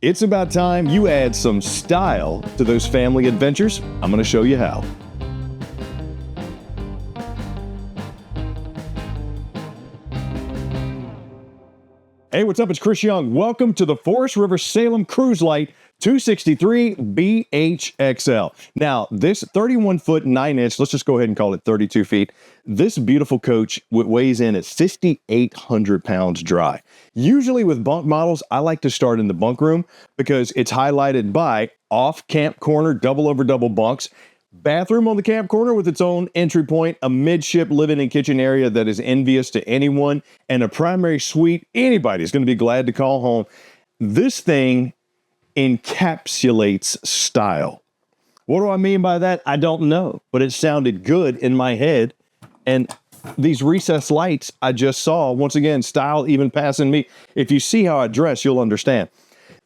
It's about time you add some style to those family adventures. I'm going to show you how. Hey, what's up? It's Chris Young. Welcome to the Forest River Salem Cruise Lite 263BHXL. Now, this 31-foot 9-inch, let's just go ahead and call it 32 feet. This beautiful coach weighs in at 5,800 pounds dry. Usually with bunk models, I like to start in the bunk room because it's highlighted by off camp corner, double over double bunks, bathroom on the camp corner with its own entry point, a midship living and kitchen area that is envious to anyone, and a primary suite anybody's going to be glad to call home. This thing encapsulates style. What do I mean by that? I don't know, but it sounded good in my head. And these recessed lights I just saw, once again, style even passing me. If you see how I dress, you'll understand.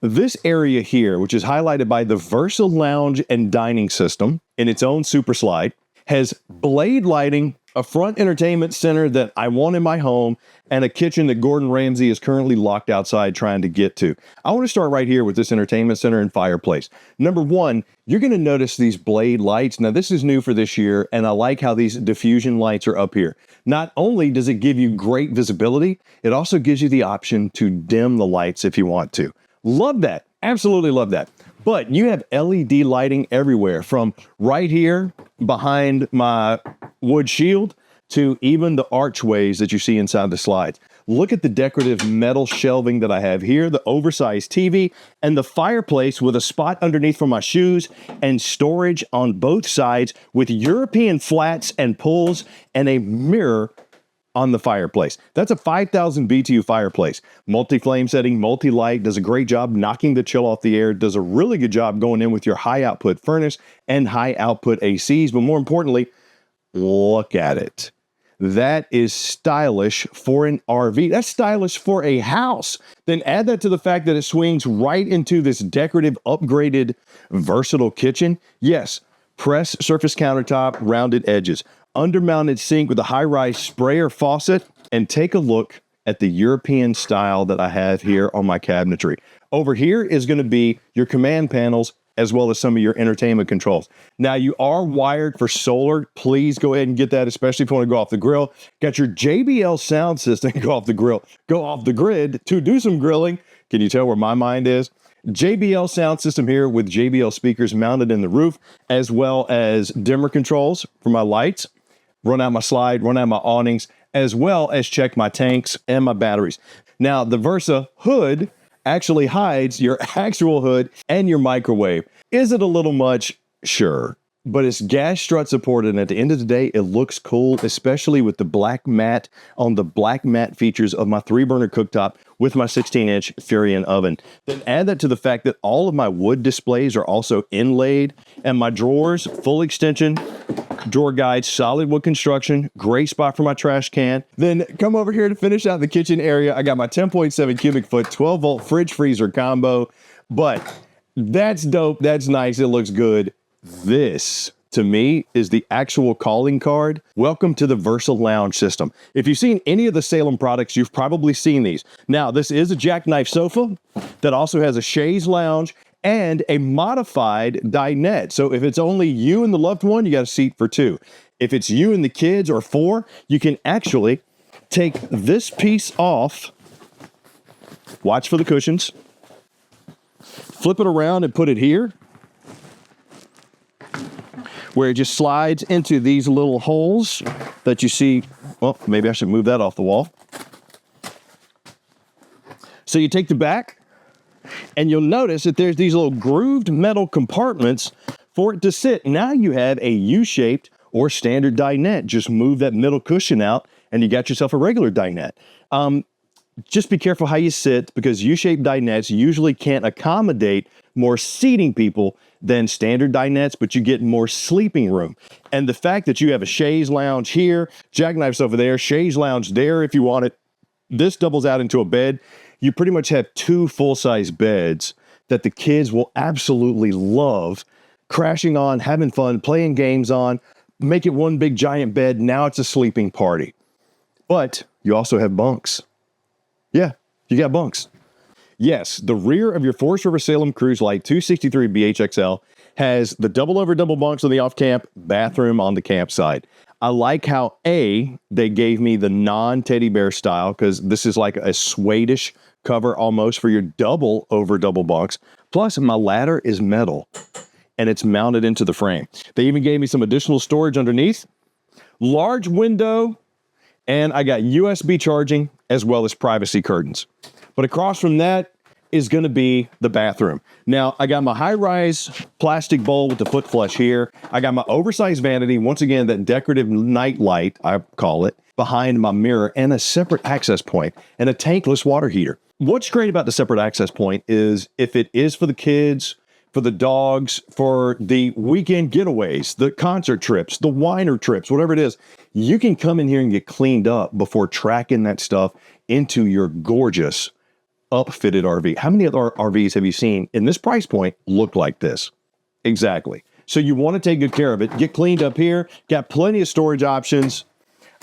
This area here, which is highlighted by the Versa Lounge and Dining System in its own super slide, has blade lighting, a front entertainment center that I want in my home, and a kitchen that Gordon Ramsay is currently locked outside trying to get to. I want to start right here with this entertainment center and fireplace. Number one, you're going to notice these blade lights. Now, this is new for this year, and I like how these diffusion lights are up here. Not only does it give you great visibility, it also gives you the option to dim the lights if you want to. Love that. Absolutely love that. But you have LED lighting everywhere, from right here behind my wood shield to even the archways that you see inside the slides. Look at the decorative metal shelving that I have here, the oversized TV, and the fireplace with a spot underneath for my shoes and storage on both sides with European flats and pulls and a mirror on the fireplace. That's a 5,000 BTU fireplace. Multi-flame setting, multi-light, does a great job knocking the chill off the air, does a really good job going in with your high output furnace and high output ACs, but more importantly, look at it. That is stylish for an RV. That's stylish for a house. Then add that to the fact that it swings right into this decorative, upgraded, versatile kitchen. Yes, press surface countertop, rounded edges, undermounted sink with a high-rise sprayer faucet, and take a look at the European style that I have here on my cabinetry. Over here is going to be your command panels as well as some of your entertainment controls. Now, you are wired for solar. Please go ahead and get that, especially if you want to go off the grill. Got your JBL sound system, go off the grid to do some grilling. Can you tell where my mind is? JBL sound system here with JBL speakers mounted in the roof, as well as dimmer controls for my lights. Run out my slide, run out my awnings, as well as check my tanks and my batteries. Now, the Versa hood actually hides your actual hood and your microwave. Is it a little much? Sure. But it's gas strut supported, and at the end of the day, it looks cool, especially with the black matte on the black matte features of my 3-burner cooktop with my 16-inch Furion oven. Then add that to the fact that all of my wood displays are also inlaid, and my drawers, full extension, drawer guides, solid wood construction, great spot for my trash can. Then come over here to finish out the kitchen area. I got my 10.7 cubic foot, 12-volt fridge freezer combo, but that's dope. That's nice. It looks good. This, to me, is the actual calling card. Welcome to the Versa Lounge system. If you've seen any of the Salem products, you've probably seen these. Now, this is a jackknife sofa that also has a chaise lounge and a modified dinette. So if it's only you and the loved one, you got a seat for 2. If it's you and the kids or 4, you can actually take this piece off. Watch for the cushions. Flip it around and put it here, where it just slides into these little holes that you see. Well, maybe I should move that off the wall. So you take the back, and you'll notice that there's these little grooved metal compartments for it to sit. Now you have a U-shaped or standard dinette. Just move that middle cushion out, and you got yourself a regular dinette. Just be careful how you sit, because U-shaped dinettes usually can't accommodate more seating people than standard dinettes, but you get more sleeping room. And the fact that you have a chaise lounge here, jackknifes over there, chaise lounge there if you want it, this doubles out into a bed. You pretty much have 2 full-size beds that the kids will absolutely love crashing on, having fun, playing games on. Make it one big giant bed. Now it's a sleeping party. But you also have bunks. Yeah, you got bunks. Yes, the rear of your Forest River Salem Cruise Lite 263BHXL has the double over double bunks on the off camp, bathroom on the campsite. I like how they gave me the non-teddy bear style, because this is like a suede-ish cover almost for your double over double bunks. Plus, my ladder is metal and it's mounted into the frame. They even gave me some additional storage underneath, large window, and I got USB charging as well as privacy curtains. But across from that is going to be the bathroom. Now, I got my high-rise plastic bowl with the foot flush here. I got my oversized vanity, once again, that decorative night light, I call it, behind my mirror, and a separate access point, and a tankless water heater. What's great about the separate access point is if it is for the kids, for the dogs, for the weekend getaways, the concert trips, the Weiner trips, whatever it is, you can come in here and get cleaned up before tracking that stuff into your gorgeous upfitted RV. How many other RVs have you seen in this price point look like this? Exactly. So you want to take good care of it. Get cleaned up here. Got plenty of storage options.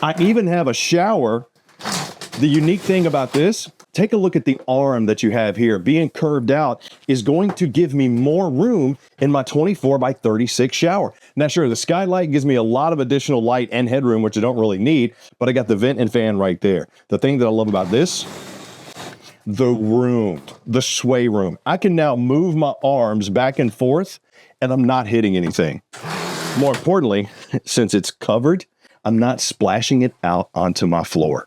I even have a shower. The unique thing about this, take a look at the arm that you have here. Being curved out is going to give me more room in my 24 by 36 shower. Now, sure, the skylight gives me a lot of additional light and headroom, which I don't really need, but I got the vent and fan right there. The thing that I love about this, the room, the sway room. I can now move my arms back and forth and I'm not hitting anything. More importantly, since it's covered, I'm not splashing it out onto my floor.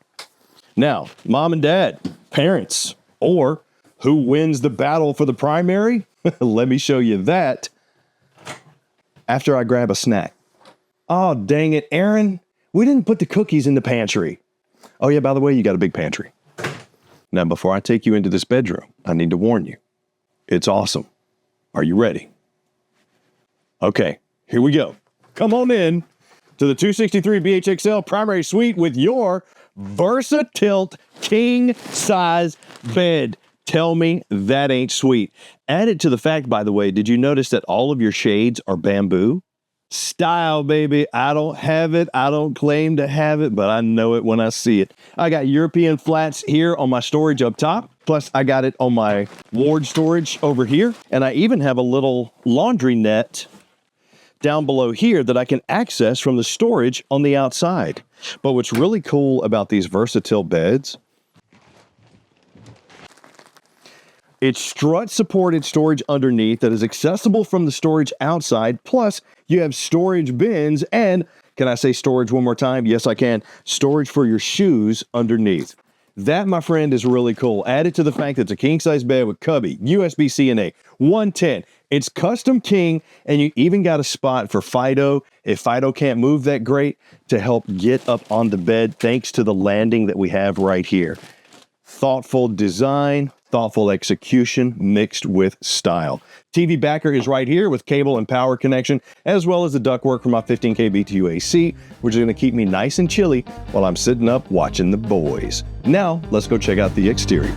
Now, mom and dad, parents, or who wins the battle for the primary? Let me show you that after I grab a snack. Oh, dang it, Aaron, we didn't put the cookies in the pantry. Oh yeah, by the way, you got a big pantry. Now, before I take you into this bedroom, I need to warn you. It's awesome. Are you ready? Okay, here we go. Come on in to the 263BHXL primary suite with your VersaTilt king size bed. Tell me that ain't sweet. Added to the fact, by the way, did you notice that all of your shades are bamboo? Style, baby. I don't have it. I don't claim to have it, but I know it when I see it. I got European flats here on my storage up top. Plus, I got it on my ward storage over here. And I even have a little laundry net down below here that I can access from the storage on the outside. But what's really cool about these VersaTilt beds, it's strut-supported storage underneath that is accessible from the storage outside. Plus, you have storage bins and, can I say storage one more time? Yes, I can. Storage for your shoes underneath. That, my friend, is really cool. Added to the fact that it's a king-size bed with cubby, USB-C and A, 110. It's custom king, and you even got a spot for Fido, if Fido can't move that great, to help get up on the bed thanks to the landing that we have right here. Thoughtful design, thoughtful execution mixed with style. TV backer is right here with cable and power connection, as well as the ductwork for my 15K BTU AC, which is going to keep me nice and chilly while I'm sitting up watching the boys. Now, let's go check out the exterior.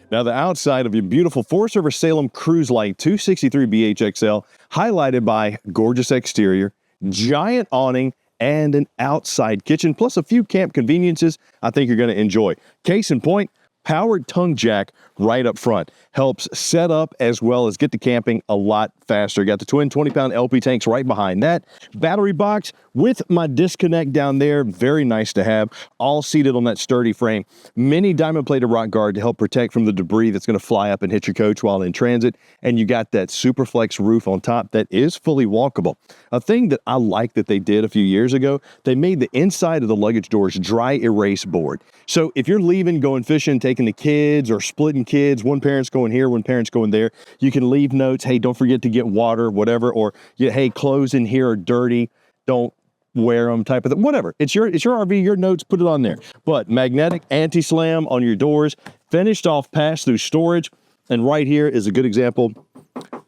Now, the outside of your beautiful Forest River Salem Cruise Lite 263BHXL, highlighted by gorgeous exterior, giant awning, and an outside kitchen, plus a few camp conveniences I think you're going to enjoy. Case in point, powered tongue jack right up front. Helps set up as well as get to camping a lot faster. Got the twin 20-pound LP tanks right behind that. Battery box with my disconnect down there. Very nice to have. All seated on that sturdy frame. Mini diamond-plated rock guard to help protect from the debris that's going to fly up and hit your coach while in transit. And you got that Superflex roof on top that is fully walkable. A thing that I like that they did a few years ago, they made the inside of the luggage doors dry erase board. So if you're leaving, going fishing, taking the kids, or splitting kids, one parent's going here, one parent's going there, you can leave notes. Hey, don't forget to get water, whatever. Or, hey, clothes in here are dirty. Don't wear them, type of thing. Whatever. It's your RV, your notes, put it on there. But magnetic anti-slam on your doors, finished off pass-through storage. And right here is a good example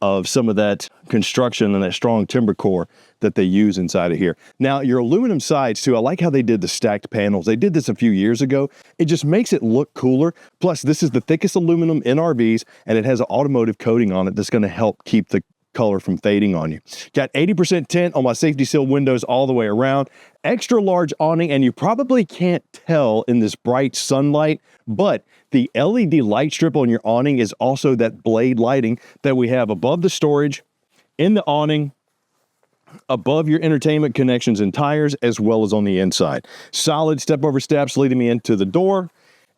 of some of that construction and that strong timber core that they use inside of here. Now, your aluminum sides too, I like how they did the stacked panels. They did this a few years ago. It just makes it look cooler. Plus, this is the thickest aluminum in RVs, and it has an automotive coating on it that's going to help keep the color from fading on you. Got 80% tint on my safety seal windows all the way around. Extra large awning, and you probably can't tell in this bright sunlight, but the LED light strip on your awning is also that blade lighting that we have above the storage, in the awning, above your entertainment connections and tires, as well as on the inside. Solid step-over steps leading me into the door.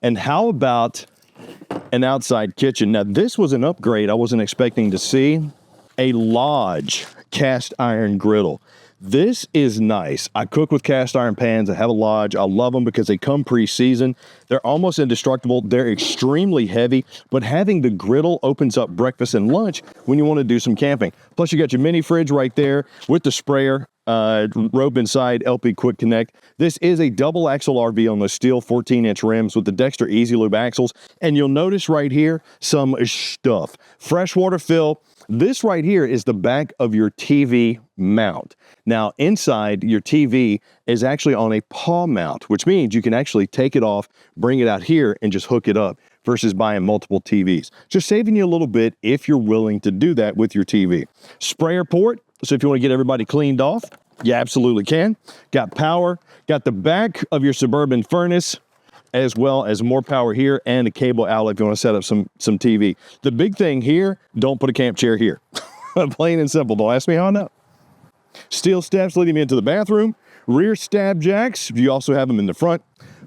And how about an outside kitchen? Now, this was an upgrade I wasn't expecting to see. A Lodge cast iron griddle. This is nice. I cook with cast iron pans. I have a Lodge. I love them because they come pre-seasoned. They're almost indestructible. They're extremely heavy, but having the griddle opens up breakfast and lunch when you want to do some camping. Plus, you got your mini fridge right there with the sprayer, rope inside, LP Quick Connect. This is a double axle RV on the steel 14-inch rims with the Dexter Easy Lube axles. And you'll notice right here some stuff. Freshwater fill. This right here is the back of your TV mount. Now, inside your TV is actually on a paw mount, which means you can actually take it off, bring it out here, and just hook it up versus buying multiple TVs. Just saving you a little bit if you're willing to do that with your TV. Sprayer port, so if you want to get everybody cleaned off, you absolutely can. Got power, got the back of your Suburban furnace, as well as more power here and a cable outlet if you want to set up some TV. The big thing here, don't put a camp chair here. Plain and simple. Don't ask me how I know. Steel steps leading me into the bathroom. Rear stab jacks. You also have them in the front.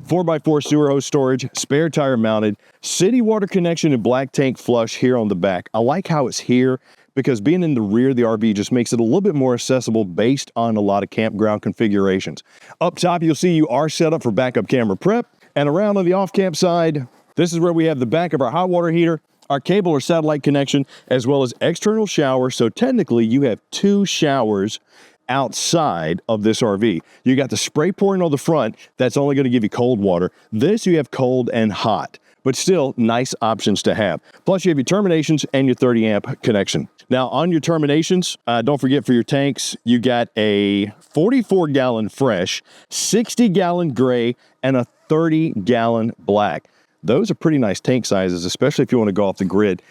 4x4 sewer hose storage. Spare tire mounted. City water connection and black tank flush here on the back. I like how it's here because being in the rear of the RV just makes it a little bit more accessible based on a lot of campground configurations. Up top, you'll see you are set up for backup camera prep. And around on the off-camp side, this is where we have the back of our hot water heater, our cable or satellite connection, as well as external shower. So technically, you have 2 showers outside of this RV. You got the spray pouring on the front. That's only going to give you cold water. This, you have cold and hot, but still nice options to have. Plus, you have your terminations and your 30-amp connection. Now, on your terminations, don't forget for your tanks, you got a 44-gallon fresh, 60-gallon gray, and a 30-gallon black. Those are pretty nice tank sizes, especially if you want to go off the grid.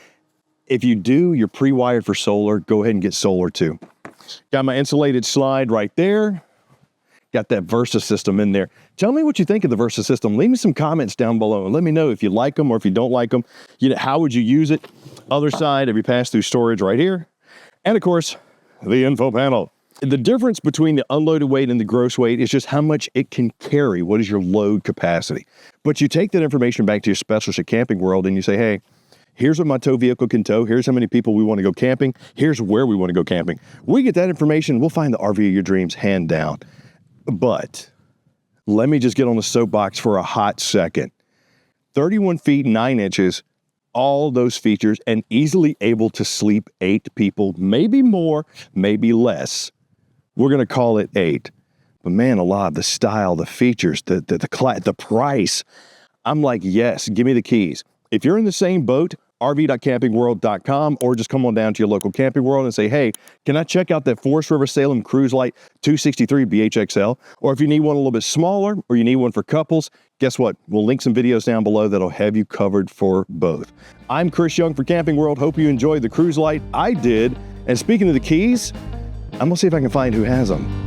If you do, you're pre-wired for solar, go ahead and get solar too. Got my insulated slide right there. Got that Versa system in there. Tell me what you think of the Versa system. Leave me some comments down below and let me know if you like them or if you don't like them. You know, how would you use it? Other side of your pass-through storage right here. And of course, the info panel. The difference between the unloaded weight and the gross weight is just how much it can carry. What is your load capacity? But you take that information back to your specialist at Camping World and you say, hey, here's what my tow vehicle can tow. Here's how many people we want to go camping. Here's where we want to go camping. We get that information. We'll find the RV of your dreams hand down. But let me just get on the soapbox for a hot second. 31 feet, 9 inches, all those features, and easily able to sleep 8 people, maybe more, maybe less. We're going to call it 8. But man, alive, the style, the features, the price. I'm like, yes, give me the keys. If you're in the same boat, rv.campingworld.com, or just come on down to your local Camping World and say, hey, can I check out that Forest River Salem Cruise Lite 263BHXL? Or if you need one a little bit smaller, or you need one for couples, guess what? We'll link some videos down below that'll have you covered for both. I'm Chris Young for Camping World. Hope you enjoyed the Cruise Lite. I did. And speaking of the keys, I'm gonna see if I can find who has them.